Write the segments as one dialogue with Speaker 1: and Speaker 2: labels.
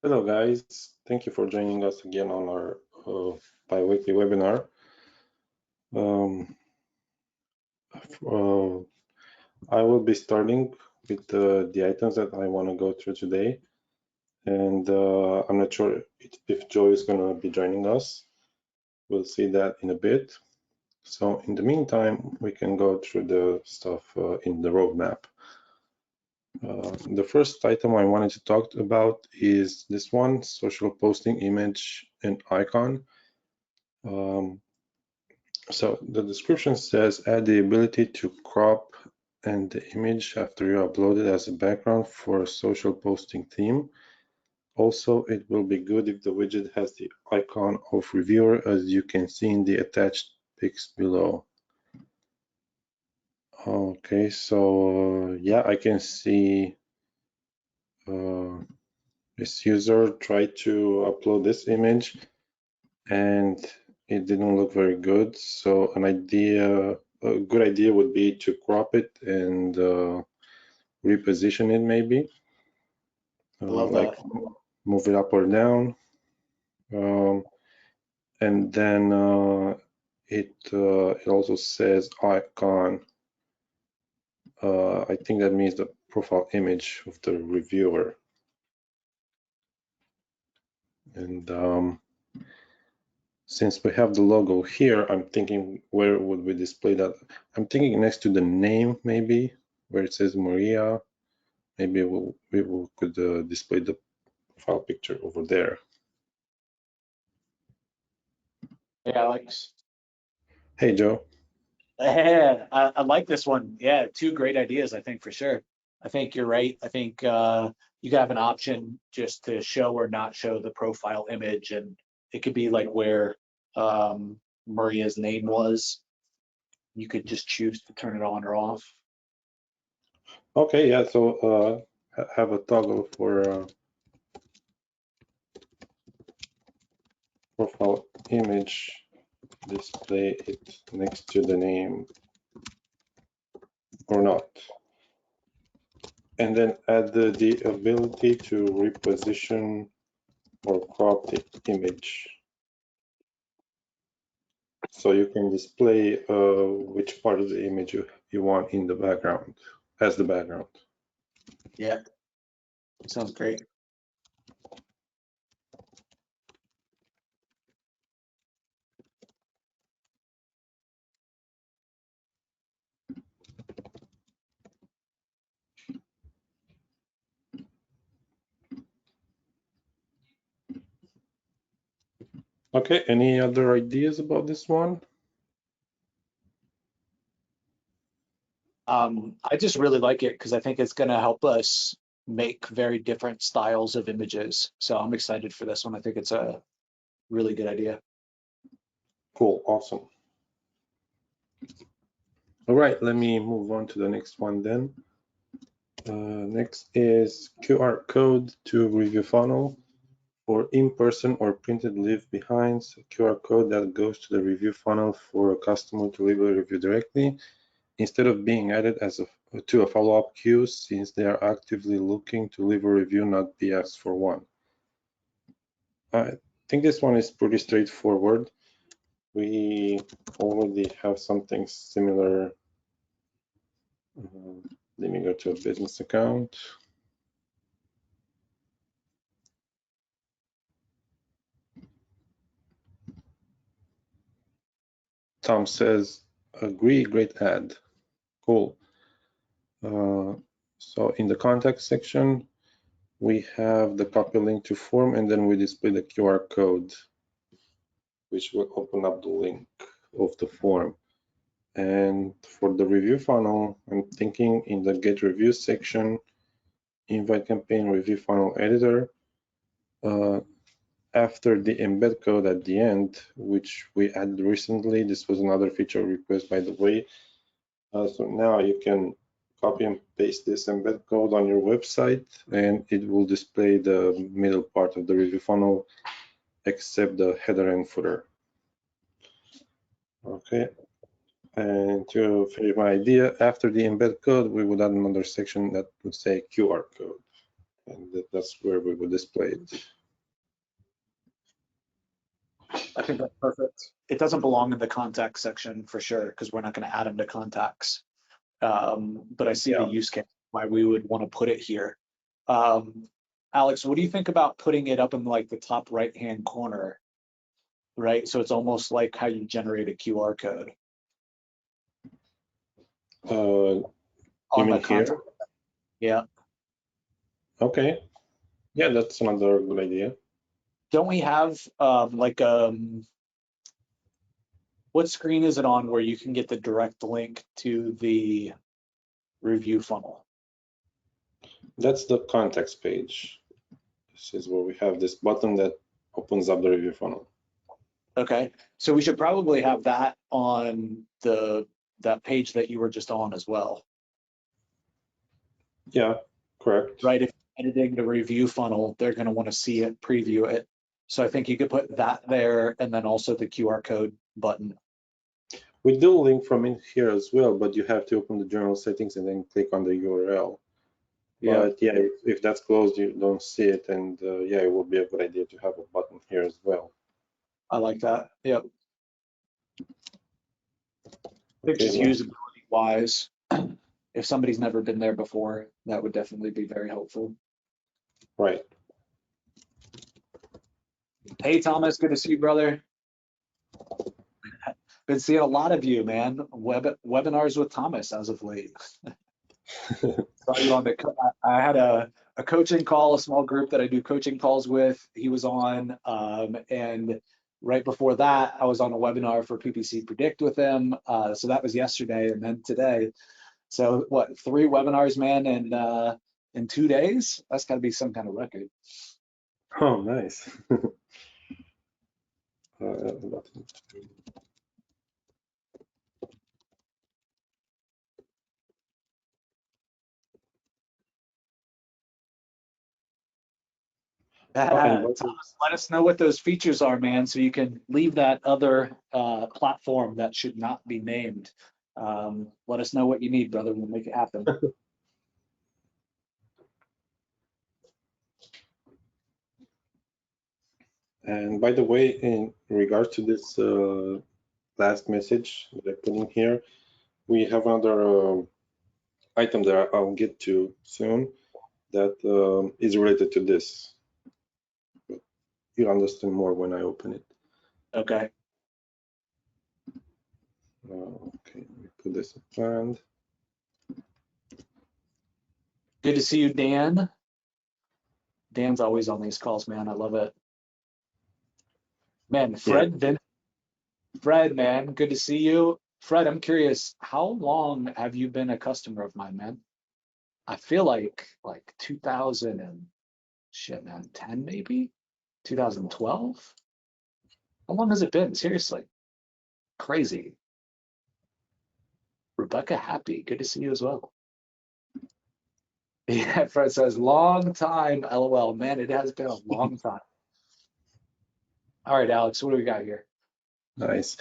Speaker 1: Hello guys, thank you for joining us again on our bi-weekly webinar. I will be starting with the items that I want to go through today, and I'm not sure if Joe is going to be joining us. We'll see that in a bit. So in the meantime, we can go through the stuff in the roadmap. The first item I wanted to talk about is this one, social posting image and icon. So the description says add the ability to crop and the image after you upload it as a background for a social posting theme. Also, it will be good if the widget has the icon of reviewer, as you can see in the attached pics below. Okay, so yeah, I can see this user tried to upload this image and it didn't look very good. So a good idea would be to crop it and reposition it maybe.
Speaker 2: I love
Speaker 1: like
Speaker 2: that.
Speaker 1: move it up or down. And then it also says icon. I think that means the profile image of the reviewer. And since we have the logo here, I'm thinking where would we display that? I'm thinking next to the name, maybe, where it says Maria. Maybe we could display the profile picture over there.
Speaker 2: Hey, Alex.
Speaker 1: Hey, Joe.
Speaker 2: Yeah, I like this one. Yeah, two great ideas, I think, for sure. I think you're right. I think you can have an option just to show or not show the profile image, and it could be like where Maria's name was. You could just choose to turn it on or off.
Speaker 1: Okay, yeah, so have a toggle for profile image, display it next to the name or not. And then add the ability to reposition or crop the image. So you can display which part of the image you want in the background, as the background.
Speaker 2: Yeah, sounds great.
Speaker 1: Okay, any other ideas about this one?
Speaker 2: I just really like it because I think it's going to help us make very different styles of images. So I'm excited for this one. I think it's a really good idea.
Speaker 1: Cool, awesome. All right, let me move on to the next one then. Next is QR code to review funnel. For in-person or printed leave behinds, a QR code that goes to the review funnel for a customer to leave a review directly, instead of being added to a follow-up queue, since they are actively looking to leave a review, not be asked for one. I think this one is pretty straightforward. We already have something similar. Let me go to a business account. Tom says, agree, great ad. Cool. So in the contact section, we have the copy link to form, and then we display the QR code, which will open up the link of the form. And for the review funnel, I'm thinking in the get reviews section, invite campaign review funnel editor, after the embed code at the end, which we added recently. This was another feature request, by the way. So now you can copy and paste this embed code on your website, and it will display the middle part of the review funnel, except the header and footer. Okay. And to finish my idea, after the embed code, we would add another section that would say QR code. and that's where we will display it.
Speaker 2: I think that's perfect. It doesn't belong in the contacts section for sure, because we're not going to add them to contacts. But I see the use case why we would want to put it here. Alex, what do you think about putting it up in like the top right-hand corner, right? So it's almost like how you generate a QR code.
Speaker 1: You mean here?
Speaker 2: Yeah.
Speaker 1: Okay. Yeah, that's another good idea.
Speaker 2: Don't we have what screen is it on where you can get the direct link to the review funnel?
Speaker 1: That's the contacts page. This is where we have this button that opens up the review funnel.
Speaker 2: Okay, so we should probably have that on that page that you were just on as well.
Speaker 1: Yeah, correct.
Speaker 2: Right, if you're editing the review funnel, they're going to want to see it, preview it. So I think you could put that there and then also the QR code button.
Speaker 1: We do link from in here as well, but you have to open the general settings and then click on the URL.
Speaker 2: Yeah.
Speaker 1: But yeah, if that's closed, you don't see it, and yeah, it would be a good idea to have a button here as well.
Speaker 2: I like that. Yep. I think just
Speaker 1: well,
Speaker 2: usability wise, if somebody's never been there before, that would definitely be very helpful.
Speaker 1: right.
Speaker 2: Hey, Thomas, good to see you, brother. Been seeing a lot of you, man. Webinars with Thomas as of late. Saw you on I had a coaching call, a small group that I do coaching calls with. He was on, and right before that, I was on a webinar for PPC Predict with him. So that was yesterday, and then today. So what? 3 webinars, man, in 2 days? That's got to be some kind of record.
Speaker 1: Oh, nice.
Speaker 2: Thomas, let us know what those features are, man, so you can leave that other platform that should not be named. Let us know what you need, brother. We'll make it happen.
Speaker 1: And by the way, in regard to this last message that I put in here, we have another item that I'll get to soon that is related to this. You'll understand more when I open it.
Speaker 2: Okay.
Speaker 1: Okay, let me put this in planned.
Speaker 2: Good to see you, Dan. Dan's always on these calls, man. I love it. Man, Fred,
Speaker 1: Yeah.
Speaker 2: Fred, man, good to see you. Fred, I'm curious, how long have you been a customer of mine, man? I feel like 2000 and shit, man, 10 maybe? 2012? How long has it been? Seriously. Crazy. Rebecca Happy, good to see you as well. Yeah, Fred says, long time, LOL. Man, it has been a long time. All right, Alex, what do we got here?
Speaker 1: Nice.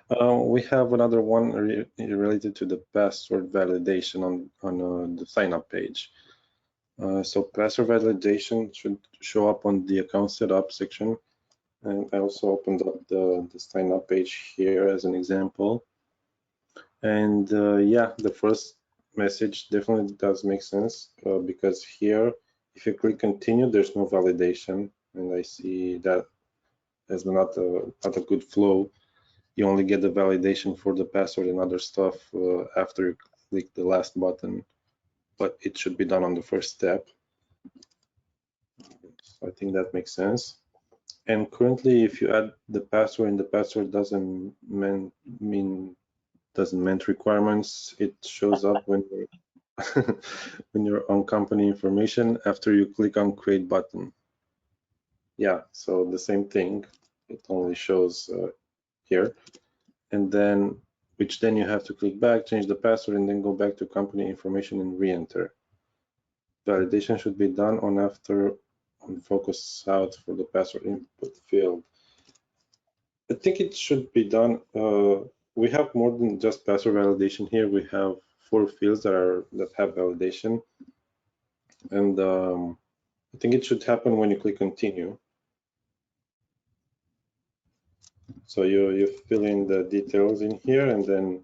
Speaker 1: We have another one related to the password validation on the sign up page. So password validation should show up on the account setup section. And I also opened up the sign up page here as an example. And yeah, the first message definitely does make sense because here, if you click continue, there's no validation. And I see that as not a good flow. You only get the validation for the password and other stuff after you click the last button, but it should be done on the first step. So I think that makes sense. And currently, if you add the password and the password doesn't meet requirements, it shows up when you're when you're on company information after you click on create button. Yeah, so the same thing. It only shows here, and then which then you have to click back, change the password, and then go back to company information and re-enter. Validation should be done on after on focus out for the password input field. I think it should be done. We have more than just password validation here. We have 4 fields that have validation, and I think it should happen when you click continue. So you fill in the details in here, and then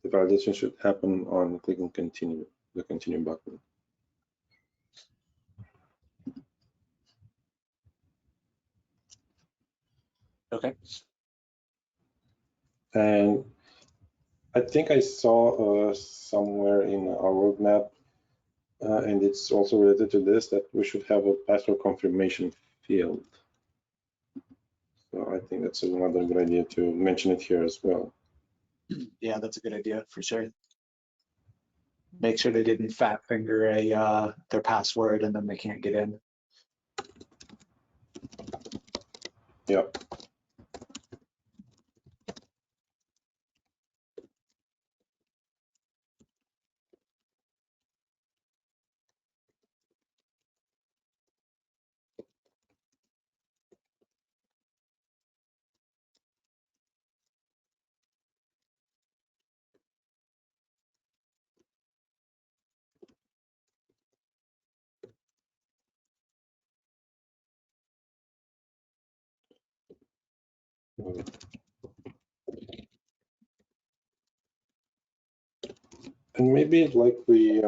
Speaker 1: the validation should happen on clicking continue, the continue button.
Speaker 2: Okay.
Speaker 1: And I think I saw somewhere in our roadmap, and it's also related to this, that we should have a password confirmation field. So I think that's another good idea to mention it here as well.
Speaker 2: Yeah, that's a good idea for sure. Make sure they didn't fat finger their password and then they can't get in.
Speaker 1: Yeah. And maybe like we,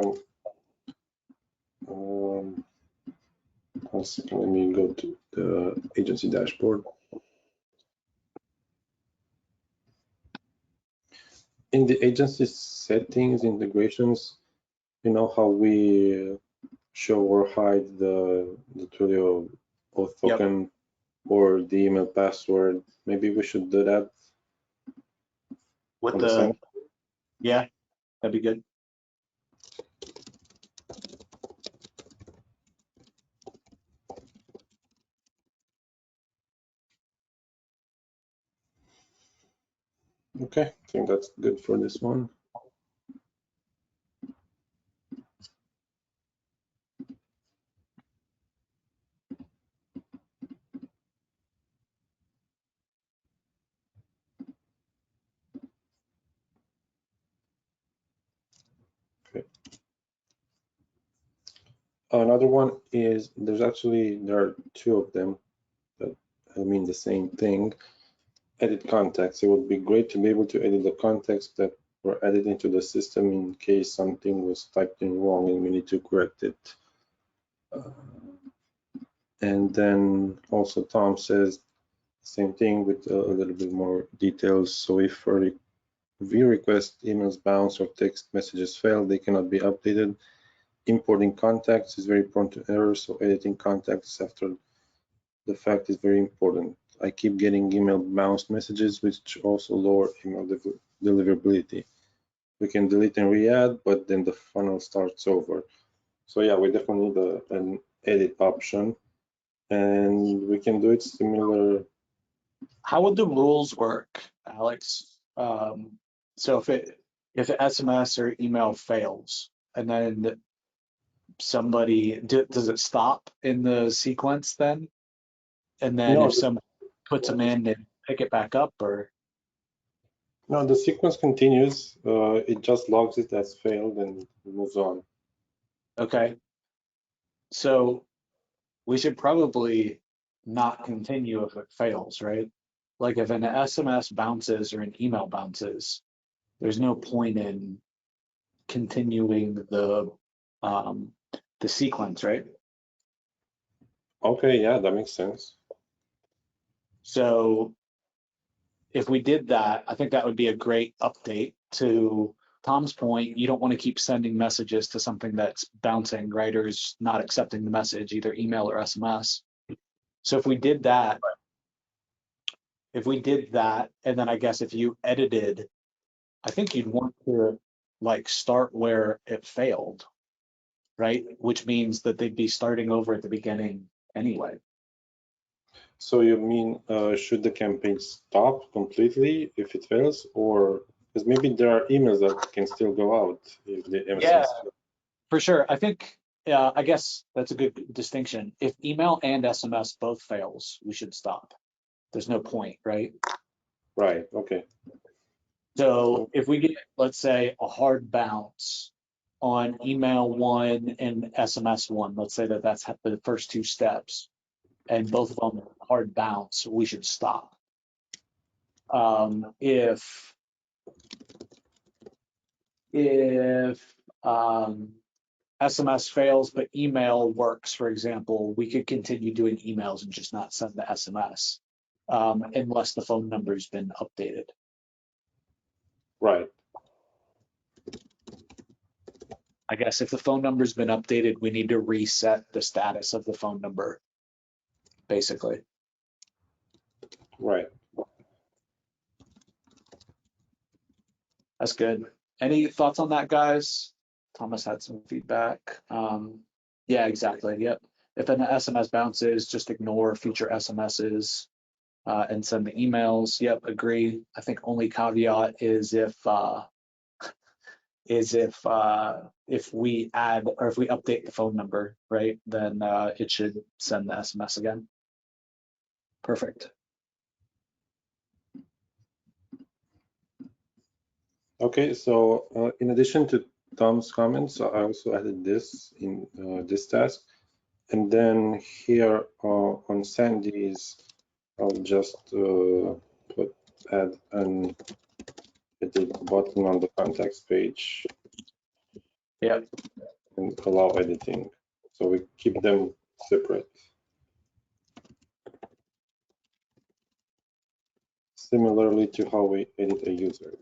Speaker 1: one second, let me go to the agency dashboard. In the agency settings, integrations, you know how we show or hide the Twilio auth token or the email password. Maybe we should do that.
Speaker 2: With
Speaker 1: on the sign.
Speaker 2: Yeah, that'd be good.
Speaker 1: Okay, I think that's good for this one. Okay. Another one is there are two of them that mean the same thing. Edit context. It would be great to be able to edit the context that were added into the system in case something was typed in wrong and we need to correct it. And then also Tom says same thing with a little bit more details. So if a view request emails bounce or text messages fail, they cannot be updated. Importing contacts is very prone to errors, so editing contacts after the fact is very important. I keep getting email bounce messages, which also lower email deliverability. We can delete and re-add, but then the funnel starts over. So yeah, we definitely need an edit option, and we can do it similar.
Speaker 2: How would the rules work, Alex? So if an SMS or email fails and then somebody, does it stop in the sequence then? And then
Speaker 1: No,
Speaker 2: if somebody puts them in and pick it back up, or?
Speaker 1: no, the sequence continues. It just logs it as failed and moves on.
Speaker 2: Okay. So we should probably not continue if it fails, right? Like if an SMS bounces or an email bounces, there's no point in continuing the sequence, right?
Speaker 1: Okay, yeah, that makes sense.
Speaker 2: So if we did that, I think that would be a great update. To Tom's point, you don't want to keep sending messages to something that's bouncing, right, or is not accepting the message, either email or SMS. So if we did that, and then I guess if you edited, I think you'd want to like start where it failed, right? Which means that they'd be starting over at the beginning anyway.
Speaker 1: So you mean, should the campaign stop completely if it fails, or because maybe there are emails that can still go out if the MSS
Speaker 2: Yeah, for sure. I think, I guess that's a good distinction. If email and SMS both fails, we should stop. There's no point, right?
Speaker 1: Right, okay.
Speaker 2: So if we get, let's say, a hard bounce on email 1 and SMS 1. Let's say that that's the first 2 steps, and both of them are hard bounce, we should stop. If SMS fails but email works, for example, we could continue doing emails and just not send the SMS unless the phone number's been updated.
Speaker 1: Right.
Speaker 2: I guess if the phone number's been updated, we need to reset the status of the phone number, basically.
Speaker 1: Right.
Speaker 2: That's good. Any thoughts on that, guys? Thomas had some feedback. Yeah, exactly. Yep. If an SMS bounces, just ignore future SMSs and send the emails. Yep, agree. I think only caveat is if we add or if we update the phone number, right? Then it should send the SMS again. Perfect.
Speaker 1: Okay, so in addition to Tom's comments, I also added this in this task. And then here on Sandy's, I'll just add an edit button on the contacts page.
Speaker 2: Yep.
Speaker 1: And allow editing. So we keep them separate. Similarly to how we edit a user.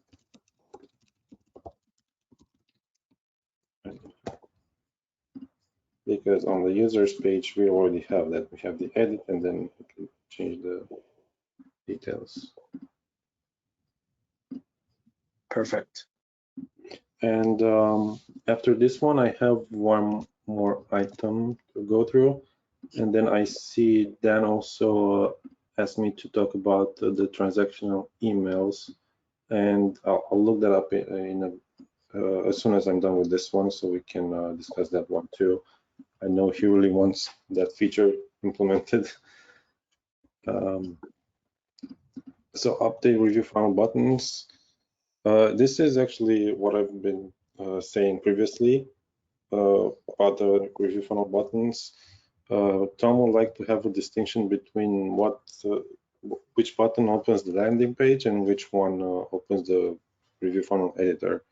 Speaker 1: Because on the users page, we already have that. We have the edit and then we can change the details.
Speaker 2: Perfect.
Speaker 1: And after this one, I have one more item to go through. And then I see Dan also asked me to talk about the transactional emails. And I'll look that up as soon as I'm done with this one, so we can discuss that one too. I know he really wants that feature implemented. So update review funnel buttons. This is actually what I've been saying previously about the review funnel buttons. Tom would like to have a distinction between which button opens the landing page and which one opens the review funnel editor.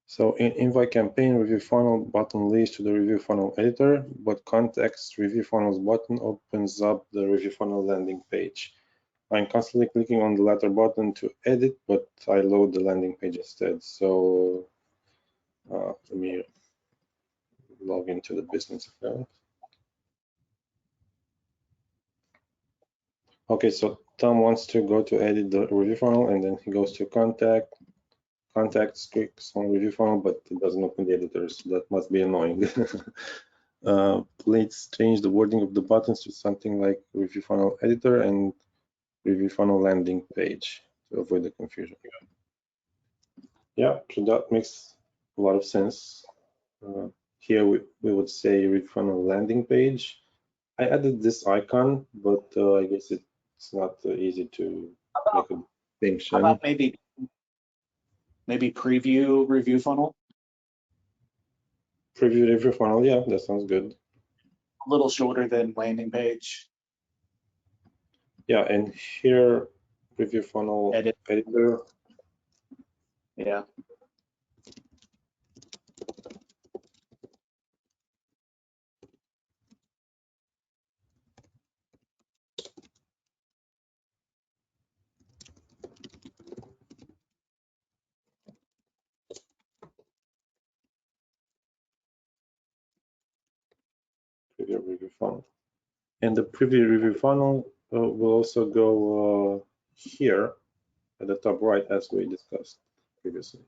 Speaker 1: So in invite campaign, review funnel button leads to the review funnel editor, but context review funnels button opens up the review funnel landing page. I'm constantly clicking on the latter button to edit, but I load the landing page instead. So let me log into the business account. Okay, so Tom wants to go to edit the review funnel, and then he goes to contacts, clicks on review funnel, but it doesn't open the editor, so that must be annoying. Please change the wording of the buttons to something like review funnel editor and review funnel landing page to avoid the confusion. Yeah, so that makes a lot of sense. Here we would say review funnel landing page. I added this icon, but I guess it's not easy to make a distinction.
Speaker 2: How about maybe preview review funnel?
Speaker 1: Preview review funnel, yeah, that sounds good.
Speaker 2: A little shorter than landing page.
Speaker 1: Yeah, and here review funnel editor.
Speaker 2: Yeah.
Speaker 1: Preview review funnel. And the preview review funnel will also go here at the top right, as we discussed previously.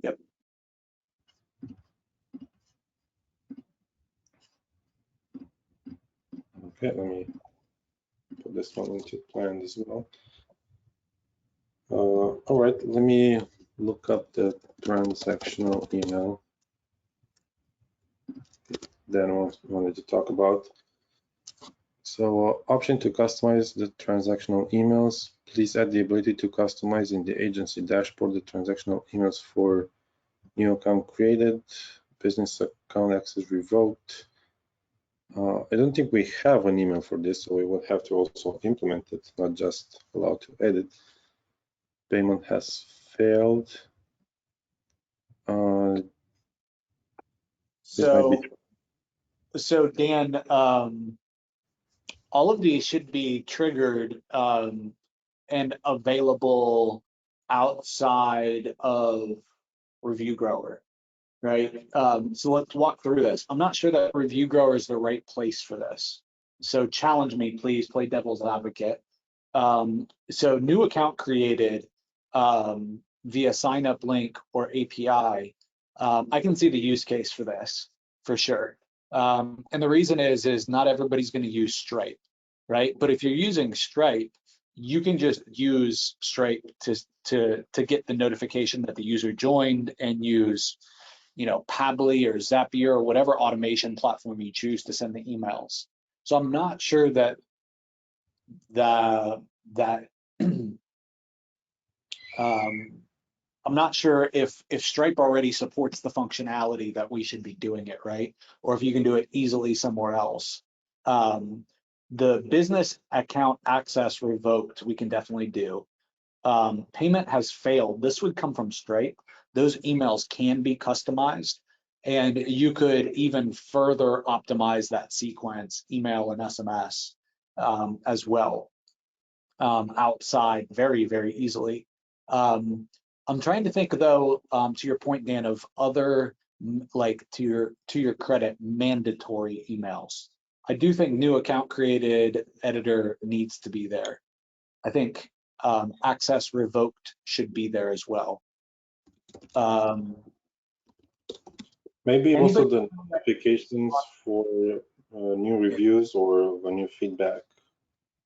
Speaker 2: Yep.
Speaker 1: Okay, let me put this one into plan as well. All right, let me look up the transactional email Dan wanted to talk about. So option to customize the transactional emails. Please add the ability to customize in the agency dashboard the transactional emails for new account created, business account access revoked. I don't think we have an email for this, so we would have to also implement it, not just allow to edit. Payment has failed.
Speaker 2: So Dan, all of these should be triggered and available outside of ReviewGrower, right? So let's walk through this. I'm not sure that ReviewGrower is the right place for this. So challenge me, please, play devil's advocate. So new account created via sign up link or API. I can see the use case for this for sure. And the reason is not everybody's going to use Stripe, right? But if you're using Stripe, you can just use Stripe to get the notification that the user joined and use, you know, Pabbly or Zapier or whatever automation platform you choose to send the emails. So I'm not sure that I'm not sure if Stripe already supports the functionality that we should be doing it, right? Or if you can do it easily somewhere else. The business account access revoked, we can definitely do. Payment has failed. This would come from Stripe. Those emails can be customized, and you could even further optimize that sequence, email and SMS as well, outside very, very easily. I'm trying to think though, to your point, Dan, of other, like to your credit, mandatory emails. I do think new account created editor needs to be there. I think access revoked should be there as well.
Speaker 1: Maybe also the notifications for new reviews or new feedback.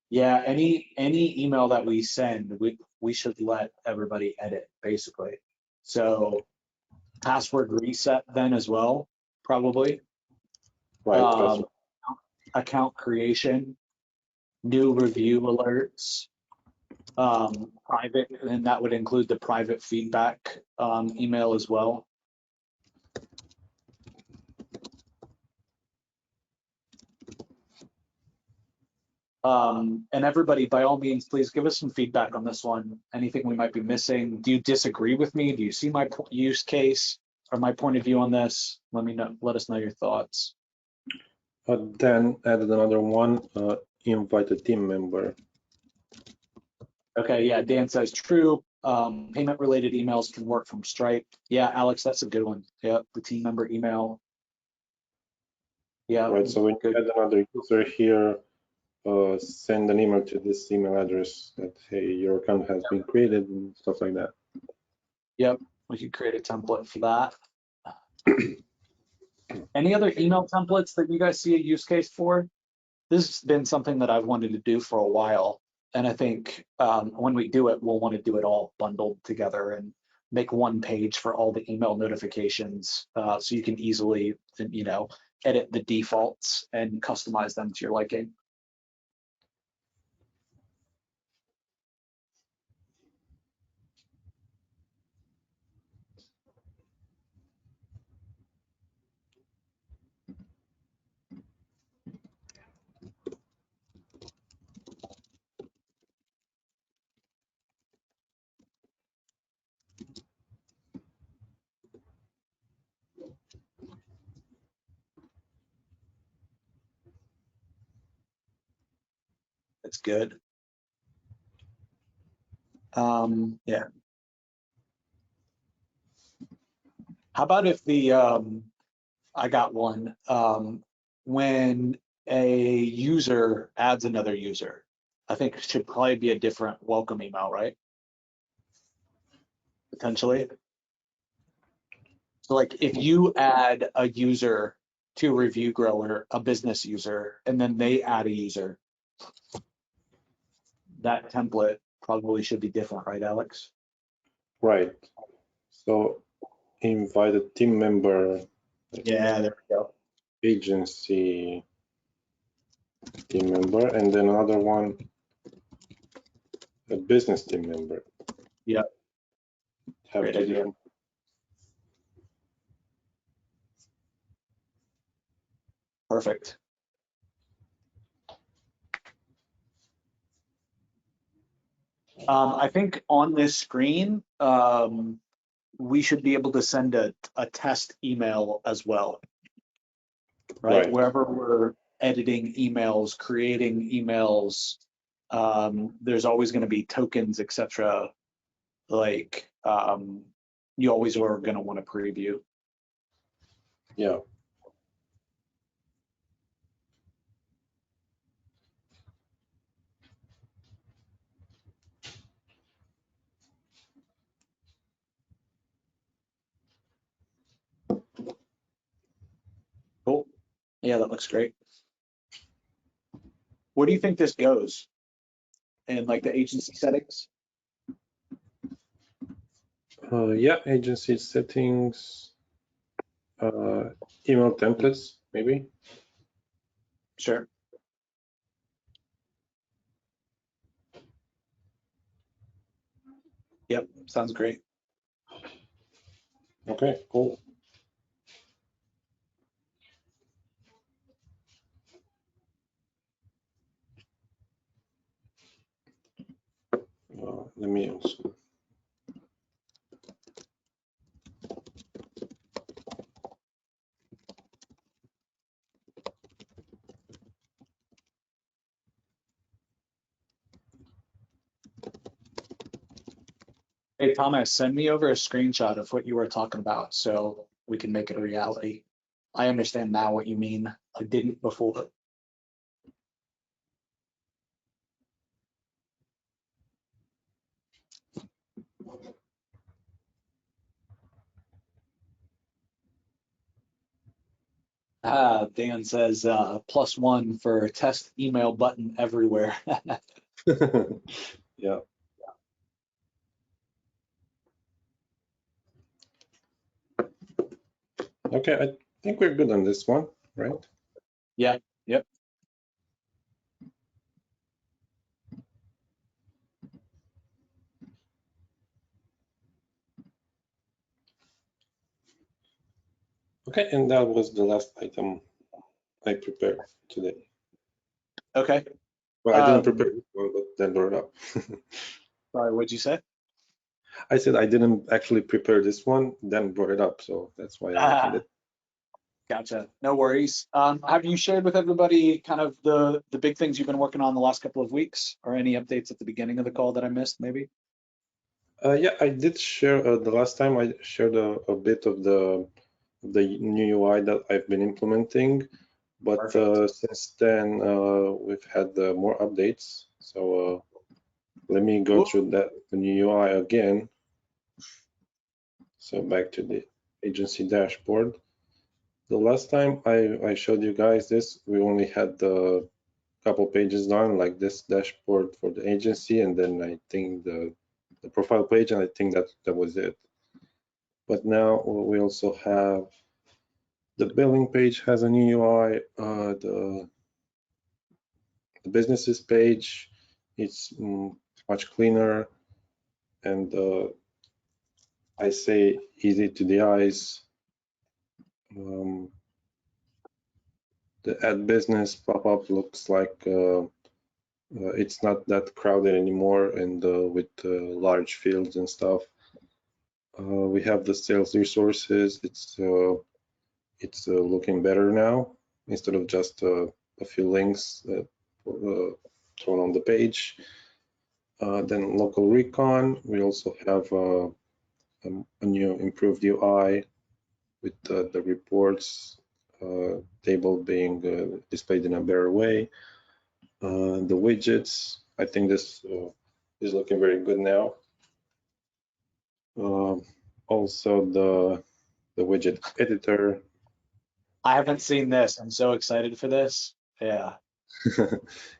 Speaker 2: Yeah, any email that we send, we should let everybody edit, basically. So password reset then as well, probably.
Speaker 1: Right.
Speaker 2: Account creation, new review alerts, private, and that would include the private feedback email as well. And everybody, by all means, please give us some feedback on this one. Anything we might be missing? Do you disagree with me? Do you see my use case or my point of view on this? Let me know. Let us know your thoughts.
Speaker 1: Dan added another one. Invite a team member.
Speaker 2: Okay, yeah. Dan says true. Payment-related emails can work from Stripe. Yeah, Alex, that's a good one. Yeah, the team member email. Yeah.
Speaker 1: Right. So when you add another user here, send an email to this email address that, hey, your account has been created and stuff like that.
Speaker 2: Yep, we could create a template for that. Any other email templates that you guys see a use case for? This has been something that I've wanted to do for a while. And I think when we do it, we'll want to do it all bundled together and make one page for all the email notifications so you can easily, you know, edit the defaults and customize them to your liking. That's good. Yeah. How about if the, I got one, when a user adds another user, I think it should probably be a different welcome email, right? Potentially. So like if you add a user to ReviewGrower, a business user, and then they add a user, that template probably should be different, right, Alex?
Speaker 1: Right. So invite a team member.
Speaker 2: Yeah, there we go.
Speaker 1: Agency. team member, and then another one, a business team member.
Speaker 2: Yeah.
Speaker 1: Have
Speaker 2: Great
Speaker 1: two
Speaker 2: idea.
Speaker 1: different.
Speaker 2: Perfect. I think on this screen, we should be able to send a test email as well, right?
Speaker 1: Right.
Speaker 2: Wherever we're editing emails, creating emails, there's always going to be tokens, etc. Like you always are going to want to preview.
Speaker 1: Yeah.
Speaker 2: Cool. Yeah, that looks great. Where do you think this goes in like the agency settings?
Speaker 1: Yeah, agency settings, email templates, maybe.
Speaker 2: Sure. Yep, sounds great.
Speaker 1: Okay, cool. Let me also.
Speaker 2: Hey, Thomas, send me over a screenshot of what you were talking about so we can make it a reality. I understand now what you mean. I didn't before. Dan says +1 for test email button everywhere.
Speaker 1: Yeah. Okay, I think we're good on this one, right?
Speaker 2: Yeah, yep.
Speaker 1: Okay, and that was the last item I prepared today.
Speaker 2: Okay.
Speaker 1: Well, I didn't prepare this one, but then brought it up.
Speaker 2: Sorry, what'd you say?
Speaker 1: I said I didn't actually prepare this one, then brought it up, so that's why I mentioned it.
Speaker 2: Gotcha. No worries. Have you shared with everybody kind of the big things you've been working on the last couple of weeks, or any updates at the beginning of the call that I missed, maybe?
Speaker 1: Yeah, I did share the last time I shared a bit of the new UI that I've been implementing, but since then we've had more updates. So let me go through the new UI again. So back to the agency dashboard. The last time I showed you guys this, we only had a couple pages done, like this dashboard for the agency, and then I think the profile page, and I think that was it. But now we also have the billing page has a new UI, the businesses page, it's much cleaner, and I say easy to the eyes. The add business pop-up looks like it's not that crowded anymore, and with large fields and stuff. We have the sales resources. It's looking better now, instead of just a few links thrown on the page. Then local recon, we also have a new improved UI with the reports table being displayed in a better way. The widgets, I think this is looking very good now. Also the widget editor.
Speaker 2: I haven't seen this. I'm so excited for this. Yeah.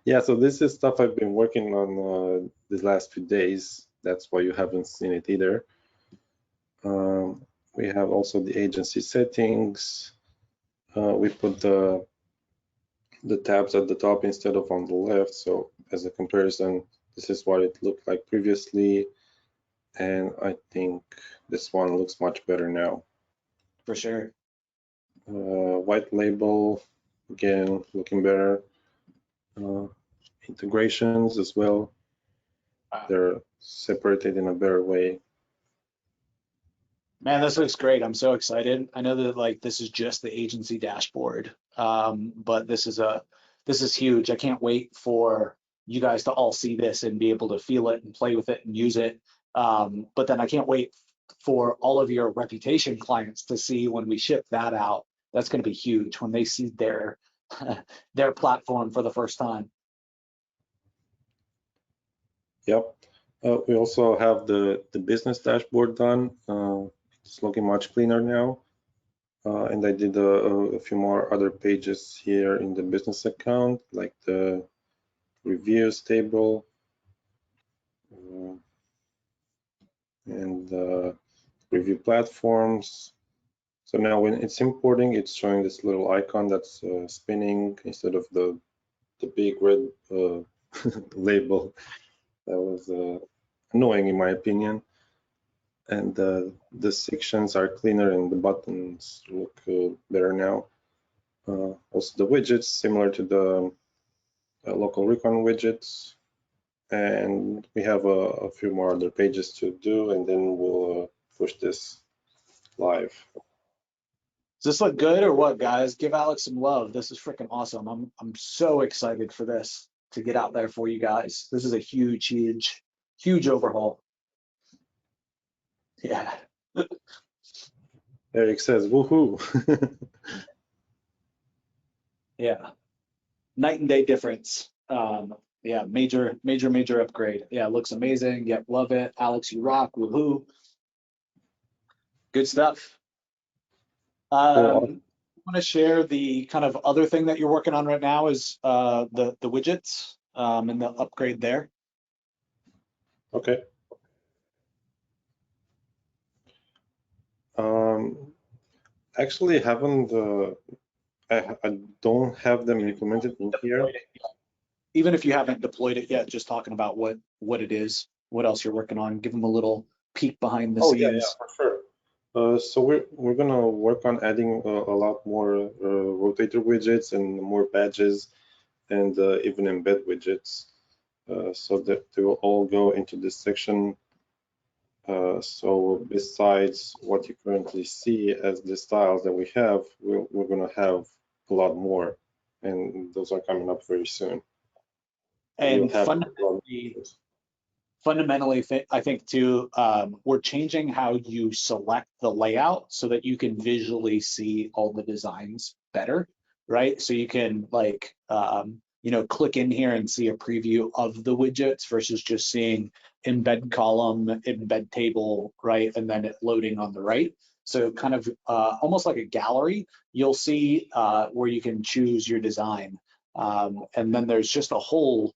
Speaker 1: Yeah, so this is stuff I've been working on these last few days. That's why you haven't seen it either. We have also the agency settings. We put the the tabs at the top instead of on the left. So as a comparison, this is what it looked like previously. And I think this one looks much better now.
Speaker 2: For sure.
Speaker 1: White label, again, looking better. Integrations as well. They're separated in a better way.
Speaker 2: Man, this looks great. I'm so excited. I know that like this is just the agency dashboard, but this is huge. I can't wait for you guys to all see this and be able to feel it and play with it and use it. But then I can't wait for all of your reputation clients to see when we ship that out. That's going to be huge when they see their their platform for the first time.
Speaker 1: Yep. We also have the business dashboard done. It's looking much cleaner now. And I did a few more other pages here in the business account, like the reviews table and review platforms. So now when it's importing, it's showing this little icon that's spinning instead of the big red label. That was annoying in my opinion. And the sections are cleaner and the buttons look better now. Also the widgets, similar to the local recon widgets. And we have a few more other pages to do, and then we'll push this live.
Speaker 2: Does this look good or what, guys? Give Alex some love. This is freaking awesome. I'm so excited for this to get out there for you guys. This is a huge overhaul. Yeah.
Speaker 1: Eric says, woohoo.
Speaker 2: Yeah. Night and day difference. Yeah, major upgrade. Yeah, looks amazing. Yep, love it. Alex, you rock. Woohoo. Good stuff.
Speaker 1: Cool.
Speaker 2: Want to share the kind of other thing that you're working on right now is the widgets and the upgrade there.
Speaker 1: Okay. Actually, haven't I don't have them implemented in here.
Speaker 2: Even if you haven't deployed it yet, just talking about what it is, what else you're working on, give them a little peek behind the scenes.
Speaker 1: Yeah, for sure. So we're gonna work on adding a lot more rotator widgets and more badges and even embed widgets, so that they will all go into this section. So besides what you currently see as the styles that we have, we're gonna have a lot more, and those are coming up very soon.
Speaker 2: And fundamentally, I think too, we're changing how you select the layout so that you can visually see all the designs better, right? So you can like, click in here and see a preview of the widgets versus just seeing embed column, embed table, right? And then it loading on the right. So kind of almost like a gallery, you'll see where you can choose your design. And then there's just a whole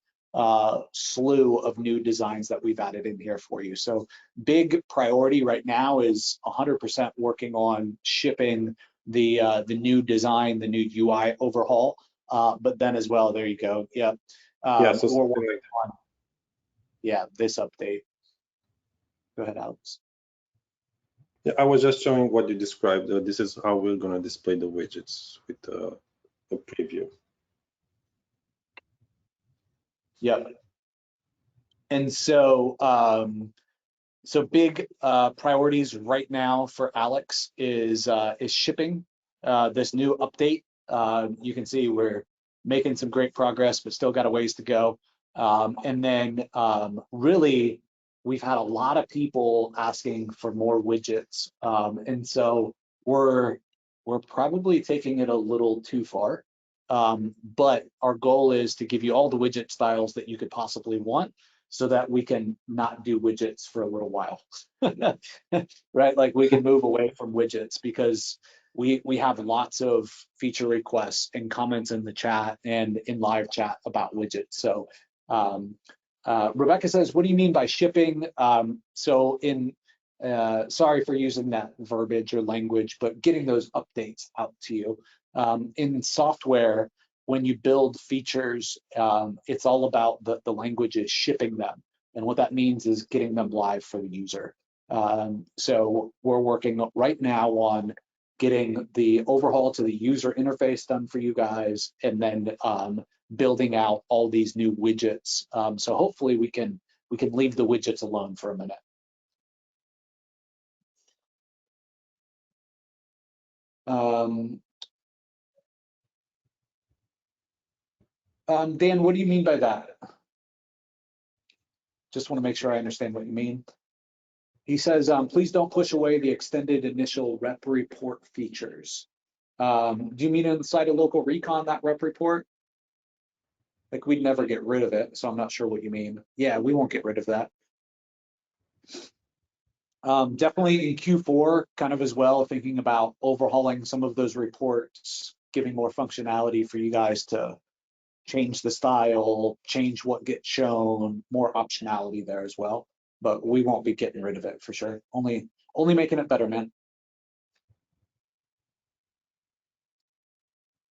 Speaker 2: slew of new designs that we've added in here for you. So big priority right now is 100% working on shipping the new design, the new UI overhaul. But then as well, there you go. Yeah.
Speaker 1: So
Speaker 2: we're working on this update. Go ahead, Alex.
Speaker 1: Yeah, I was just showing what you described. This is how we're going to display the widgets with the preview.
Speaker 2: Yep. And so, so big priorities right now for Alex is shipping this new update. You can see we're making some great progress, but still got a ways to go. And then really, we've had a lot of people asking for more widgets, and so we're probably taking it a little too far. But our goal is to give you all the widget styles that you could possibly want, so that we can not do widgets for a little while, right? Like we can move away from widgets because we have lots of feature requests and comments in the chat and in live chat about widgets. So Rebecca says, what do you mean by shipping? So sorry for using that verbiage or language, but getting those updates out to you. In software, when you build features, it's all about the languages shipping them. And what that means is getting them live for the user. So we're working right now on getting the overhaul to the user interface done for you guys, and then building out all these new widgets. So hopefully we can leave the widgets alone for a minute. Dan, what do you mean by that? Just want to make sure I understand what you mean. He says, please don't push away the extended initial rep report features. Do you mean inside a local recon, that rep report? Like, we'd never get rid of it, so I'm not sure what you mean. Yeah, we won't get rid of that. Definitely in Q4, kind of as well, thinking about overhauling some of those reports, giving more functionality for you guys to change the style, change what gets shown, more optionality there as well. But we won't be getting rid of it for sure. Only making it better, man.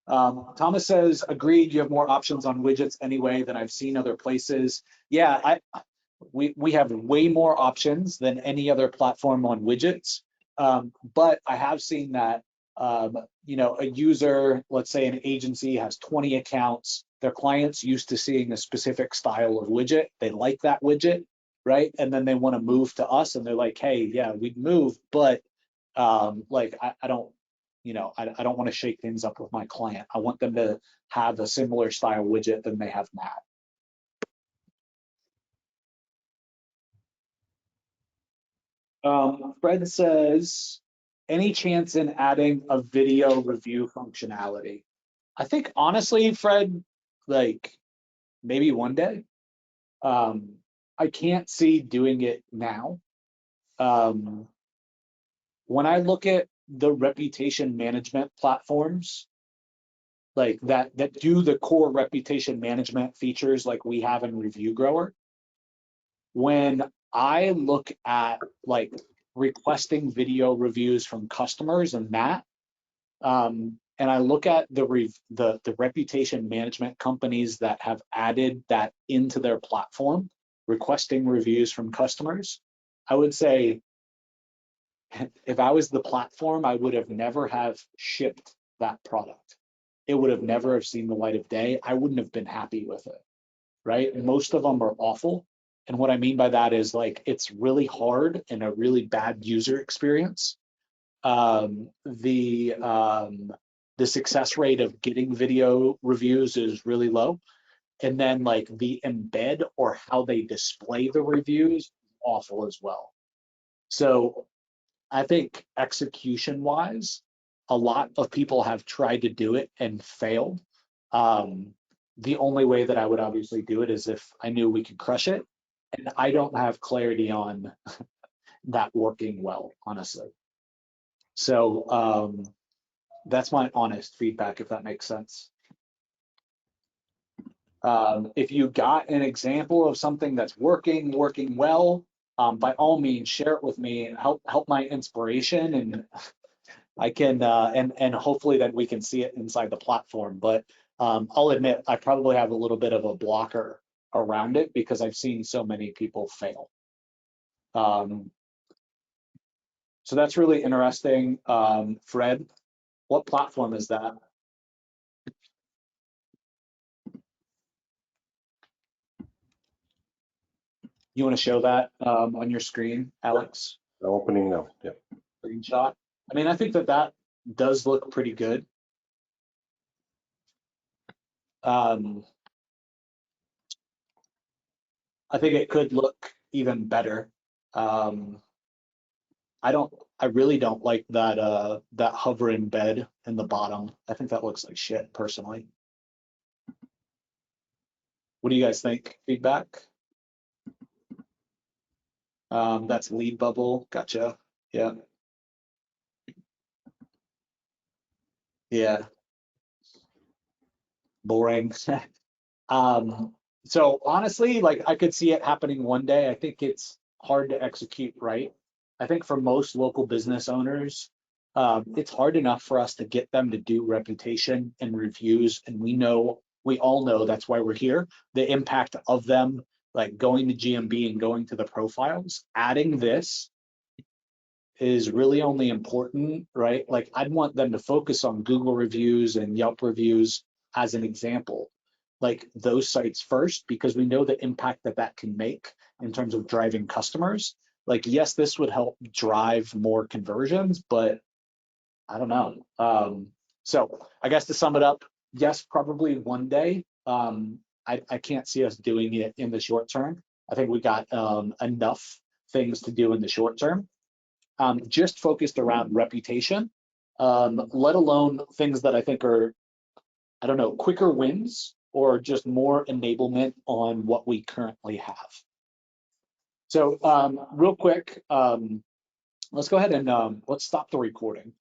Speaker 2: Thomas says, agreed, you have more options on widgets anyway than I've seen other places. Yeah, we have way more options than any other platform on widgets. But I have seen that, you know, a user, let's say an agency has 20 accounts, their client's used to seeing a specific style of widget. They like that widget, right? And then they want to move to us and they're like, hey, yeah, we'd move, but like, I don't, you know, I don't want to shake things up with my client. I want them to have a similar style widget than they have now. Fred says, any chance in adding a video review functionality? I think honestly, Fred, like maybe one day. I can't see doing it now. When I look at the reputation management platforms, like that do the core reputation management features like we have in ReviewGrower, when I look at like requesting video reviews from customers and that, and I look at the reputation management companies that have added that into their platform, requesting reviews from customers, I would say if I was the platform, I would have never have shipped that product. It would have never have seen the light of day. I wouldn't have been happy with it, right? Most of them are awful. And what I mean by that is like, it's really hard and a really bad user experience. The success rate of getting video reviews is really low. And then like the embed or how they display the reviews is awful as well. So I think execution wise, a lot of people have tried to do it and failed. The only way that I would obviously do it is if I knew we could crush it. And I don't have clarity on that working well, honestly. So that's my honest feedback, if that makes sense. If you got an example of something that's working well, by all means, share it with me and help my inspiration, and I can and hopefully then we can see it inside the platform. But I'll admit I probably have a little bit of a blocker around it because I've seen so many people fail. So that's really interesting. Fred, what platform is that? You want to show that on your screen, Alex?
Speaker 1: Opening now. Yeah.
Speaker 2: Screenshot. I mean, I think that does look pretty good. I think it could look even better. I really don't like that that hover embed in the bottom. I think that looks like shit personally. What do you guys think? Feedback? That's lead bubble. Gotcha. Yeah. Yeah. Boring. So honestly, like I could see it happening one day. I think it's hard to execute right. I think for most local business owners, it's hard enough for us to get them to do reputation and reviews, and we all know that's why we're here. The impact of them, like going to GMB and going to the profiles, adding this is really only important, right? Like I'd want them to focus on Google reviews and Yelp reviews as an example, like those sites first, because we know the impact that that can make in terms of driving customers. Like, yes, this would help drive more conversions, but I don't know. So I guess to sum it up, yes, probably one day. I can't see us doing it in the short term. I think we got enough things to do in the short term, just focused around reputation, let alone things that I think are, I don't know, quicker wins or just more enablement on what we currently have. So real quick, let's go ahead and let's stop the recording.